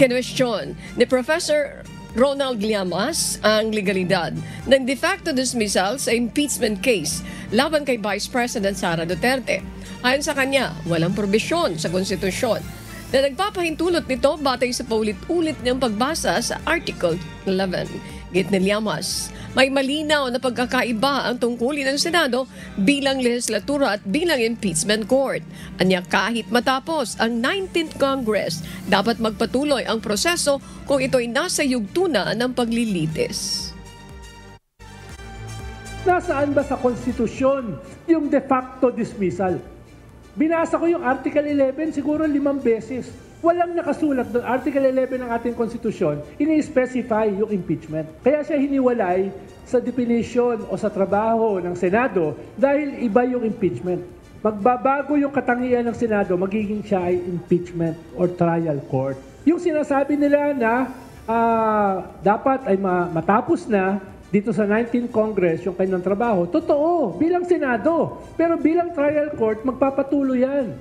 Kinwestiyon ni Professor Ronald Llamas ang legalidad ng de facto dismissal sa impeachment case laban kay Vice President Sara Duterte. Ayon sa kanya, walang probisyon sa konstitusyon na nagpapahintulot nito batay sa paulit-ulit niyang pagbasa sa Article 11. Git ni Llamas, may malinaw na pagkakaiba ang tungkulin ng Senado bilang lehislatura at bilang impeachment court. Anya kahit matapos ang 19th Congress, dapat magpatuloy ang proseso kung ito'y nasa yugtuna ng paglilitis. Nasaan ba sa konstitusyon yung de facto dismissal? Binasa ko yung Article 11 siguro 5 beses. Walang nakasulat doon. Article 11 ng ating konstitusyon, ini-specify yung impeachment. Kaya siya hiniwalay sa definition o sa trabaho ng Senado dahil iba yung impeachment. Magbabago yung katangian ng Senado, magiging siya ay impeachment or trial court. Yung sinasabi nila na dapat ay matapos na dito sa 19th Congress yung kanyang trabaho, totoo, bilang Senado. Pero bilang trial court, magpapatuloy yan.